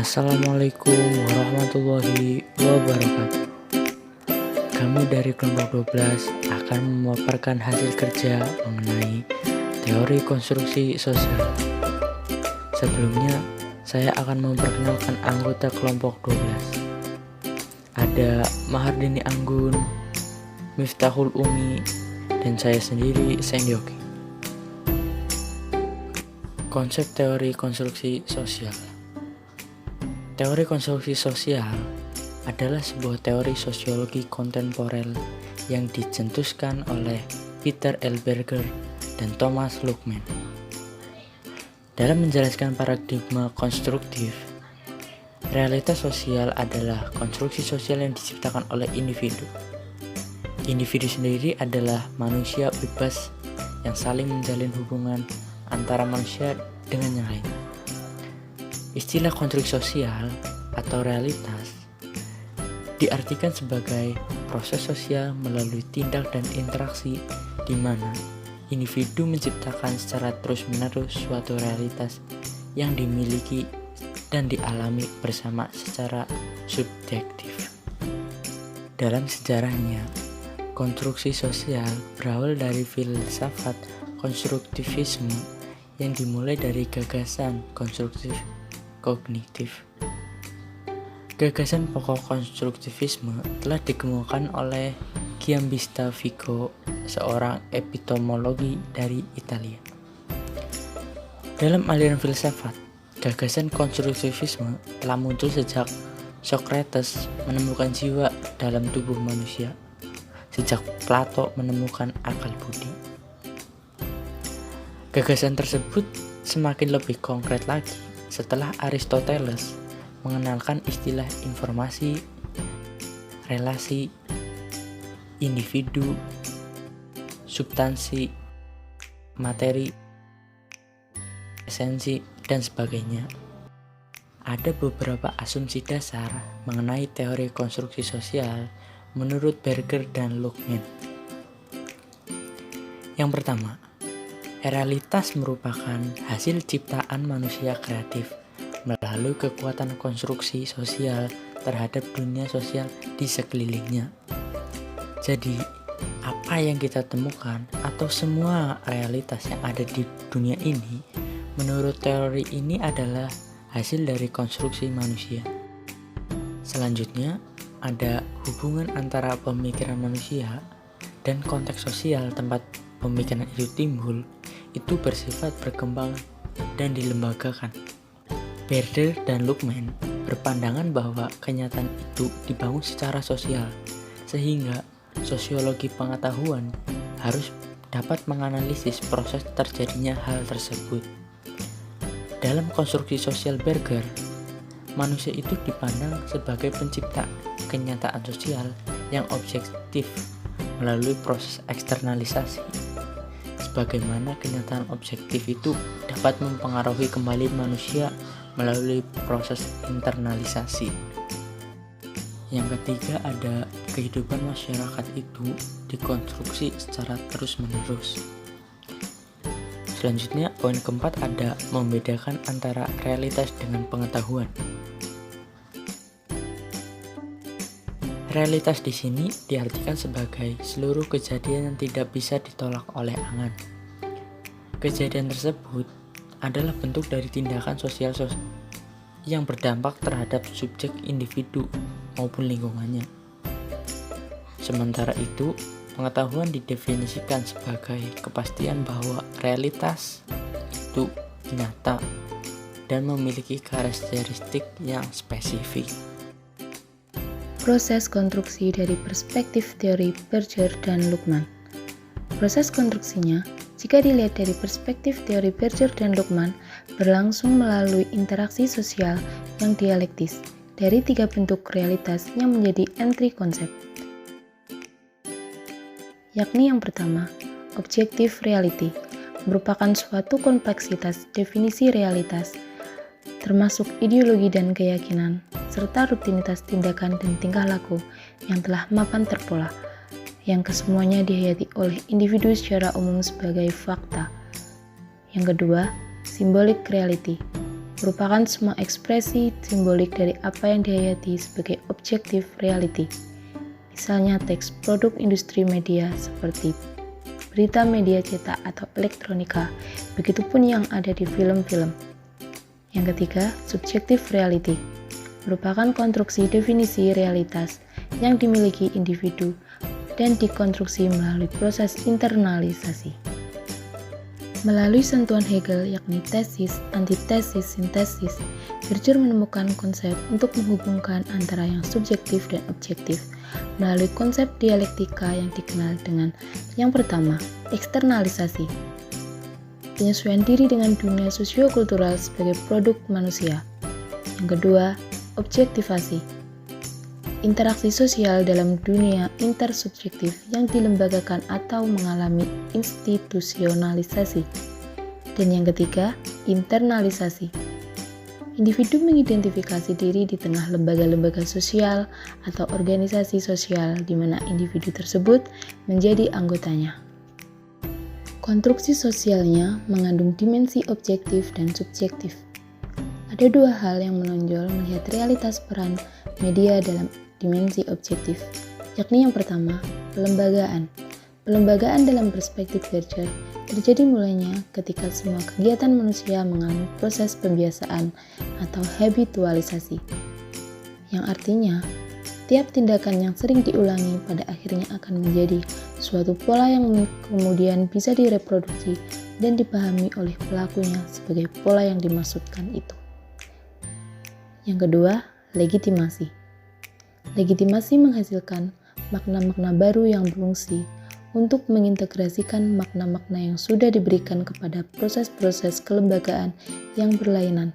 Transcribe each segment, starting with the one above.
Assalamualaikum warahmatullahi wabarakatuh. Kami dari kelompok 12 akan memaparkan hasil kerja mengenai teori konstruksi sosial. Sebelumnya, saya akan memperkenalkan anggota kelompok 12. Ada Mahardini Anggun, Miftahul Umi, dan saya sendiri, Sendyoki. Konsep teori konstruksi sosial. Teori konstruksi sosial adalah sebuah teori sosiologi kontemporer yang dicetuskan oleh Peter L. Berger dan Thomas Luhmann. Dalam menjelaskan paradigma konstruktif, realitas sosial adalah konstruksi sosial yang diciptakan oleh individu. Individu sendiri adalah manusia bebas yang saling menjalin hubungan antara manusia dengan yang lain. Istilah konstruksi sosial atau realitas diartikan sebagai proses sosial melalui tindak dan interaksi di mana individu menciptakan secara terus-menerus suatu realitas yang dimiliki dan dialami bersama secara subjektif. Dalam sejarahnya, konstruksi sosial berawal dari filsafat konstruktivisme yang dimulai dari gagasan konstruktif kognitif. Gagasan pokok konstruktivisme telah dikemukakan oleh Giambattista Vico, seorang epistemologi dari Italia. Dalam aliran filsafat, gagasan konstruktivisme telah muncul sejak Socrates menemukan jiwa dalam tubuh manusia, sejak Plato menemukan akal budi. Gagasan tersebut semakin lebih konkret lagi setelah Aristoteles mengenalkan istilah informasi, relasi, individu, substansi, materi, esensi, dan sebagainya. Ada beberapa asumsi dasar mengenai teori konstruksi sosial menurut Berger dan Luhmann. Yang pertama, realitas merupakan hasil ciptaan manusia kreatif melalui kekuatan konstruksi sosial terhadap dunia sosial di sekelilingnya. Jadi, apa yang kita temukan atau semua realitas yang ada di dunia ini, menurut teori ini adalah hasil dari konstruksi manusia. Selanjutnya, ada hubungan antara pemikiran manusia dan konteks sosial tempat pemikiran itu timbul, itu bersifat berkembang dan dilembagakan. Berger dan Luhmann berpandangan bahwa kenyataan itu dibangun secara sosial, sehingga sosiologi pengetahuan harus dapat menganalisis proses terjadinya hal tersebut. Dalam konstruksi sosial Berger, manusia itu dipandang sebagai pencipta kenyataan sosial yang objektif melalui proses eksternalisasi. Sebagaimana kenyataan objektif itu dapat mempengaruhi kembali manusia melalui proses internalisasi. Yang ketiga, ada kehidupan masyarakat itu dikonstruksi secara terus-menerus. Selanjutnya, poin keempat ada membedakan antara realitas dengan pengetahuan. Realitas di sini diartikan sebagai seluruh kejadian yang tidak bisa ditolak oleh angan. Kejadian tersebut adalah bentuk dari tindakan sosial yang berdampak terhadap subjek individu maupun lingkungannya. Sementara itu, pengetahuan didefinisikan sebagai kepastian bahwa realitas itu nyata dan memiliki karakteristik yang spesifik. Proses konstruksi dari perspektif teori Berger dan Luhmann. Proses konstruksinya, jika dilihat dari perspektif teori Berger dan Luhmann, berlangsung melalui interaksi sosial yang dialektis dari tiga bentuk realitas yang menjadi entry konsep. Yakni yang pertama, objective reality, merupakan suatu kompleksitas definisi realitas, termasuk ideologi dan keyakinan, serta rutinitas tindakan dan tingkah laku yang telah mapan terpola, yang kesemuanya dihayati oleh individu secara umum sebagai fakta. Yang kedua, symbolic reality, merupakan semua ekspresi simbolik dari apa yang dihayati sebagai objective reality. Misalnya teks produk industri media seperti berita media cetak atau elektronika, begitupun yang ada di film-film. Yang ketiga, subjective reality, merupakan konstruksi definisi realitas yang dimiliki individu dan dikonstruksi melalui proses internalisasi. Melalui sentuhan Hegel yakni tesis, antitesis, sintesis, Berger menemukan konsep untuk menghubungkan antara yang subjektif dan objektif melalui konsep dialektika yang dikenal dengan yang pertama, eksternalisasi, penyesuaian diri dengan dunia sosiokultural sebagai produk manusia. Yang kedua, objektivasi, interaksi sosial dalam dunia intersubjektif yang dilembagakan atau mengalami institusionalisasi. Dan yang ketiga, internalisasi. Individu mengidentifikasi diri di tengah lembaga-lembaga sosial atau organisasi sosial di mana individu tersebut menjadi anggotanya. Konstruksi sosialnya mengandung dimensi objektif dan subjektif. Ada dua hal yang menonjol melihat realitas peran media dalam dimensi objektif, yakni yang pertama, pelembagaan. Pelembagaan dalam perspektif Berger terjadi mulainya ketika semua kegiatan manusia mengalami proses pembiasaan atau habitualisasi, yang artinya tiap tindakan yang sering diulangi pada akhirnya akan menjadi suatu pola yang kemudian bisa direproduksi dan dipahami oleh pelakunya sebagai pola yang dimaksudkan itu. Yang kedua, legitimasi. Legitimasi menghasilkan makna-makna baru yang berfungsi untuk mengintegrasikan makna-makna yang sudah diberikan kepada proses-proses kelembagaan yang berlainan.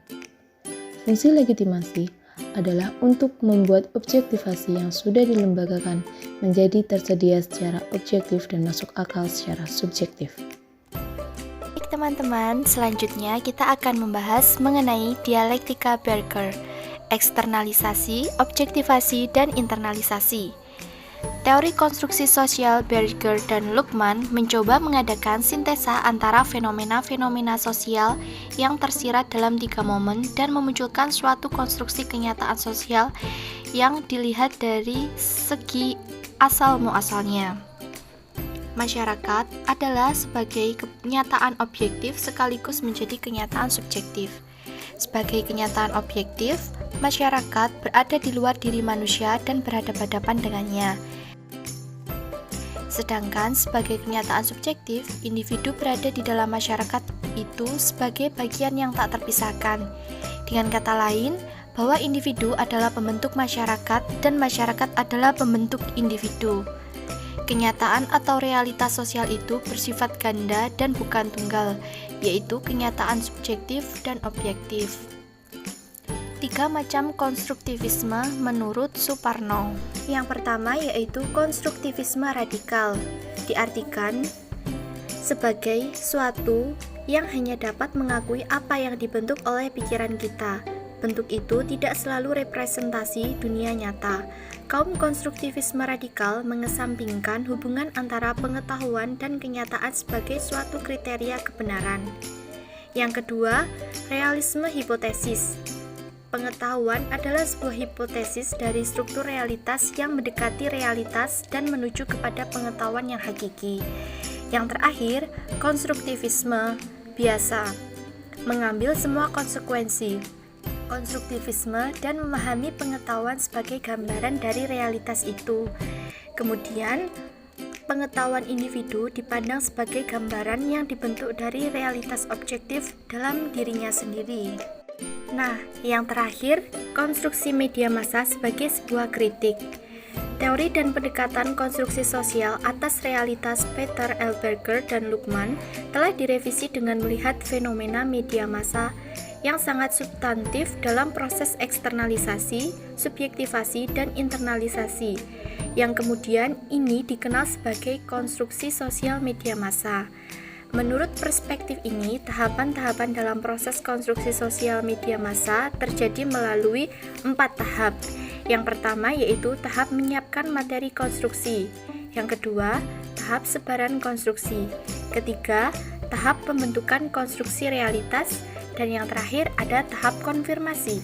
Fungsi legitimasi adalah untuk membuat objektivasi yang sudah dilembagakan menjadi tersedia secara objektif dan masuk akal secara subjektif. Baik teman-teman, selanjutnya kita akan membahas mengenai dialektika Berger, eksternalisasi, objektivasi, dan internalisasi. Teori konstruksi sosial Berger dan Luhmann mencoba mengadakan sintesa antara fenomena-fenomena sosial yang tersirat dalam 3 momen dan memunculkan suatu konstruksi kenyataan sosial yang dilihat dari segi asal-muasalnya. Masyarakat adalah sebagai kenyataan objektif sekaligus menjadi kenyataan subjektif. Sebagai kenyataan objektif, masyarakat berada di luar diri manusia dan berhadapan-hadapan dengannya. Sedangkan sebagai kenyataan subjektif, individu berada di dalam masyarakat itu sebagai bagian yang tak terpisahkan. Dengan kata lain, bahwa individu adalah pembentuk masyarakat dan masyarakat adalah pembentuk individu. Kenyataan atau realitas sosial itu bersifat ganda dan bukan tunggal, yaitu kenyataan subjektif dan objektif. 3 macam konstruktivisme menurut Suparno. Yang pertama yaitu konstruktivisme radikal, diartikan sebagai suatu yang hanya dapat mengakui apa yang dibentuk oleh pikiran kita. Bentuk itu tidak selalu representasi dunia nyata. Kaum konstruktivisme radikal mengesampingkan hubungan antara pengetahuan dan kenyataan sebagai suatu kriteria kebenaran. Yang kedua, realisme hipotesis. Pengetahuan adalah sebuah hipotesis dari struktur realitas yang mendekati realitas dan menuju kepada pengetahuan yang hakiki. Yang terakhir, konstruktivisme biasa mengambil semua konsekuensi konstruktivisme dan memahami pengetahuan sebagai gambaran dari realitas itu. Kemudian, pengetahuan individu dipandang sebagai gambaran yang dibentuk dari realitas objektif dalam dirinya sendiri. Nah, yang terakhir, konstruksi media massa sebagai sebuah kritik. Teori dan pendekatan konstruksi sosial atas realitas Peter L. Berger dan Luhmann telah direvisi dengan melihat fenomena media massa yang sangat substantif dalam proses eksternalisasi, subjektivasi, dan internalisasi, yang kemudian ini dikenal sebagai konstruksi sosial media massa. Menurut perspektif ini, tahapan-tahapan dalam proses konstruksi sosial media massa terjadi melalui 4 tahap. Yang pertama yaitu tahap menyiapkan materi konstruksi. Yang kedua, tahap sebaran konstruksi. Ketiga, tahap pembentukan konstruksi realitas. Dan yang terakhir ada tahap konfirmasi.